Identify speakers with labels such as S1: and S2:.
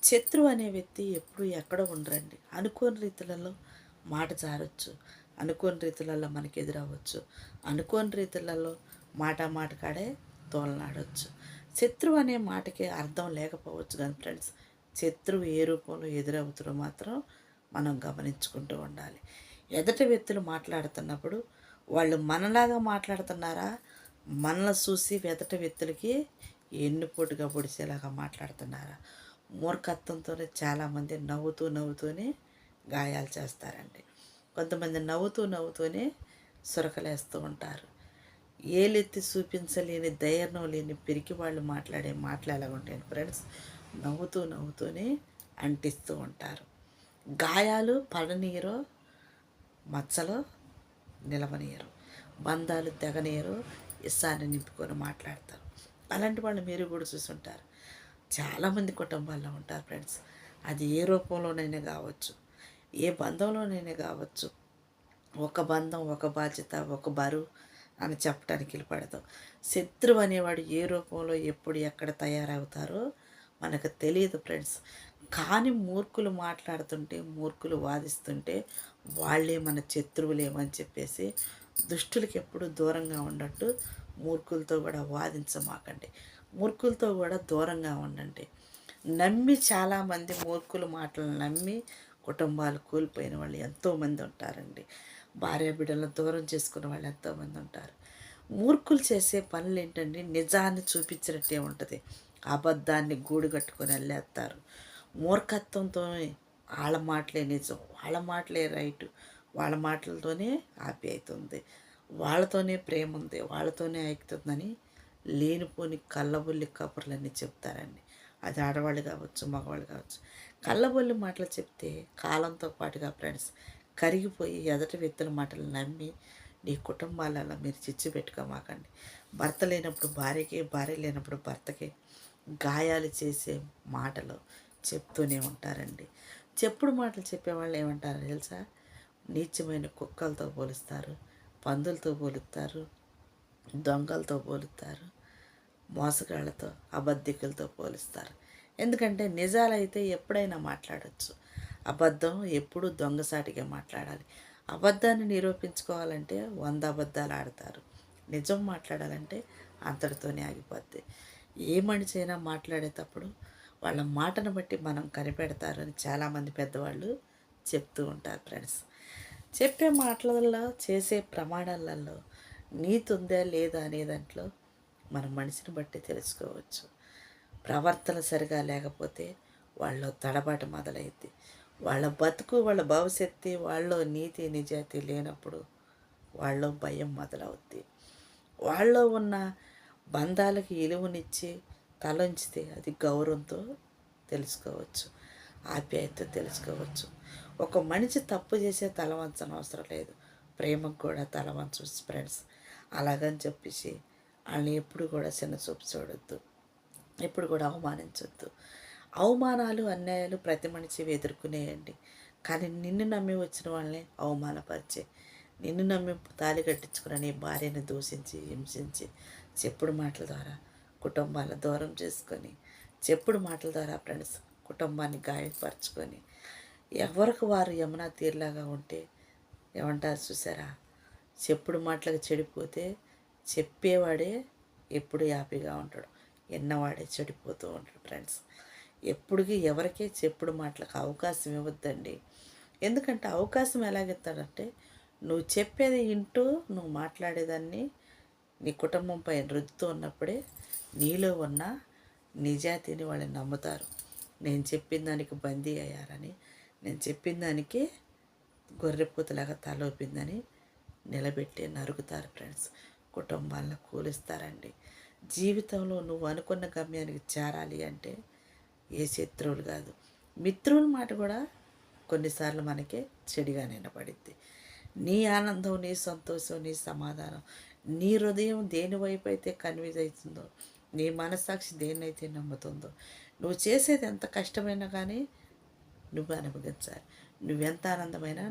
S1: శత్రువు అనే వ్యక్తి ఎప్పుడు ఎక్కడో ఉండరండి. అనుకోని రీతులలో మాట జారొచ్చు. అనుకోని రీతులలో మనకు ఎదురవ్వచ్చు. అనుకోని రీతులలో మాట మాట కాడే తోలనాడొచ్చు. శత్రువు అనే మాటకి అర్థం లేకపోవచ్చు కానీ ఫ్రెండ్స్, శత్రువు ఏ రూపంలో ఎదురవుతారో మాత్రం మనం గమనించుకుంటూ ఉండాలి. ఎదుటి వ్యక్తులు మాట్లాడుతున్నప్పుడు వాళ్ళు మనలాగా మాట్లాడుతున్నారా? మనల్ని చూసి ఎదుటి వ్యక్తులకి ఎన్నుపోటుగా పొడిచేలాగా మాట్లాడుతున్నారా? మూర్ఖత్వంతోనే చాలామంది నవ్వుతూనే గాయాలు చేస్తారండి. కొంతమంది నవ్వుతూనే సురకలేస్తూ ఉంటారు. ఏలెత్తి చూపించలేని ధైర్యం లేని పిరికి వాళ్ళు మాట్లాడే మాటలు ఎలా ఉంటాయండి ఫ్రెండ్స్, నవ్వుతూనే అంటిస్తూ ఉంటారు. గాయాలు పడనీయరు, మచ్చలు నిలవనీయరు, బంధాలు తెగనీయరు, ఇస్సాన్ని నింపుకొని మాట్లాడతారు. అలాంటి వాళ్ళు మీరు కూడా చూసుంటారు. చాలామంది కుటుంబాల్లో ఉంటారు ఫ్రెండ్స్. అది ఏ రూపంలోనైనా కావచ్చు, ఏ బంధంలోనైనా కావచ్చు. ఒక బంధం, ఒక బాధ్యత, ఒక బరువు అని చెప్పడానికి వెళ్ళిపడతాం. శత్రువు అనేవాడు ఏ రూపంలో ఎప్పుడు ఎక్కడ తయారవుతారో మనకు తెలియదు ఫ్రెండ్స్. కానీ మూర్ఖులు మాట్లాడుతుంటే, మూర్ఖులు వాదిస్తుంటే వాళ్ళే మన శత్రువులేమని చెప్పేసి దుష్టులకి ఎప్పుడు దూరంగా ఉన్నట్టు మూర్ఖులతో కూడా వాదించమాకండి. మూర్ఖులతో కూడా దూరంగా ఉండండి. నమ్మి చాలామంది మూర్ఖుల మాటలు నమ్మి కుటుంబాలు కోల్పోయిన వాళ్ళు ఎంతోమంది ఉంటారండి. భార్య బిడ్డలను దూరం చేసుకున్న వాళ్ళు ఎంతోమంది ఉంటారు. మూర్ఖులు చేసే పనులు ఏంటంటే నిజాన్ని చూపించినట్టే ఉంటుంది. అబద్ధాన్ని గూడు కట్టుకొని వెళ్ళేస్తారు. మూర్ఖత్వంతో వాళ్ళ మాటలే నిజం, వాళ్ళ మాటలే రైటు, వాళ్ళ మాటలతోనే ఆప్యాయత ఉంది, వాళ్ళతోనే ప్రేమ ఉంది, వాళ్ళతోనే ఐక్యతుందని లేనిపోని కళ్ళబొల్లి కబుర్లన్నీ చెప్తారండి. అది ఆడవాళ్ళు కావచ్చు, మగవాళ్ళు కావచ్చు. కళ్ళబొల్లి మాటలు చెప్తే కాలంతో పాటుగా ఫ్రెండ్స్ కరిగిపోయి ఎదటి వ్యక్తుల మాటలు నమ్మి నీ కుటుంబాలలో మీరు చిచ్చు పెట్టుకోమాకండి. భర్త లేనప్పుడు భార్యకి, భార్య లేనప్పుడు భర్తకి గాయాలు చేసే మాటలు చెప్తూనే ఉంటారండి. చెప్పుడు మాటలు చెప్పేవాళ్ళు ఏమంటారో తెలుసా? నీచమైన కుక్కలతో పోలుస్తారు, పందులతో పోలుస్తారు, దొంగలతో పోలుస్తారు, మోసగాళ్ళతో, అబద్ధికులతో పోలుస్తారు. ఎందుకంటే నిజాలైతే ఎప్పుడైనా మాట్లాడచ్చు, అబద్ధం ఎప్పుడు దొంగసాటిగా మాట్లాడాలి. అబద్ధాన్ని నిరూపించుకోవాలంటే 100 అబద్ధాలు ఆడతారు. నిజం మాట్లాడాలంటే అంతటితోనే ఆగిపోద్ది. ఏ మనిషి అయినా మాట్లాడేటప్పుడు వాళ్ళ మాటను బట్టి మనం కనిపెడతారని చాలామంది పెద్దవాళ్ళు చెప్తూ ఉంటారు ఫ్రెండ్స్. చెప్పే మాటలలో, చేసే ప్రమాణాలలో నీతి ఉందా లేదా అనే దాంట్లో మన మనిషిని బట్టి తెలుసుకోవచ్చు. ప్రవర్తన సరిగా లేకపోతే వాళ్ళలో తడబాటు మొదలైద్ది. వాళ్ళ బతుకు, వాళ్ళ భవిష్యత్తు, వాళ్ళలో నీతి నిజాయితీ లేనప్పుడు వాళ్ళలో భయం మొదలవుద్ది. వాళ్ళలో ఉన్న బంధాలకి విలువనిచ్చి తలంచితే అది గౌరవంతో తెలుసుకోవచ్చు, ఆప్యాయత తెలుసుకోవచ్చు. ఒక మనిషి తప్పు చేసే తల వంచని అవసరం లేదు, ప్రేమకు కూడా తల వంచు ఫ్రెండ్స్. అలాగని చెప్పేసి వాళ్ళని ఎప్పుడు కూడా చిన్న చూపు చూడొద్దు, ఎప్పుడు కూడా అవమానించొద్దు. అవమానాలు, అన్యాయాలు ప్రతి మనిషి ఎదుర్కొనేయండి. కానీ నిన్ను నమ్మి వచ్చిన వాళ్ళని అవమానపరిచే, నిన్ను నమ్మి తాళి కట్టించుకున్న నీ భార్యను దూషించి, హింసించి, చెప్పుడు మాటల ద్వారా కుటుంబాలను దూరం చేసుకొని, చెప్పుడు మాటల ద్వారా ఫ్రెండ్స్ కుటుంబాన్ని గాయపరుచుకొని, ఎవరికి వారు యమునా తీరులాగా ఉంటే ఏమంటారు చూసారా? చెప్పుడు మాటలకు చెడిపోతే చెప్పేవాడే ఎప్పుడు హ్యాపీగా ఉంటాడు, విన్నవాడే చెడిపోతూ ఉంటాడు ఫ్రెండ్స్. ఎప్పటికీ ఎవరికీ చెప్పుడు మాటలకు అవకాశం ఇవ్వద్దండి. ఎందుకంటే అవకాశం ఎలాగిస్తాడంటే నువ్వు చెప్పేది వింటూ నువ్వు మాట్లాడేదాన్ని నీ కుటుంబంపై రుద్దుతూ ఉన్నప్పుడే నీలో ఉన్న నిజాయితీని వాళ్ళు నమ్ముతారు. నేను చెప్పిన దానికి బందీ అయ్యారని, నేను చెప్పిన దానికి గొర్రెపోతులాగా తలోపిందని నిలబెట్టి నరుగుతారు ఫ్రెండ్స్. కుటుంబాలను కూలుస్తారండి. జీవితంలో నువ్వు అనుకున్న గమ్యానికి చేరాలి అంటే ఏ శత్రువులు కాదు, మిత్రుల మాట కూడా కొన్నిసార్లు మనకి చెడుగా నిలబడిద్ది. నీ ఆనందం, నీ సంతోషం, నీ సమాధానం, నీ హృదయం దేని వైపు అయితే కన్విజ్ అవుతుందో, నీ మనస్సాక్షి దేన్నైతే నమ్ముతుందో, నువ్వు చేసేది ఎంత కష్టమైనా కానీ నువ్వు అనుభవించాలి. నువ్వెంత ఆనందమైనా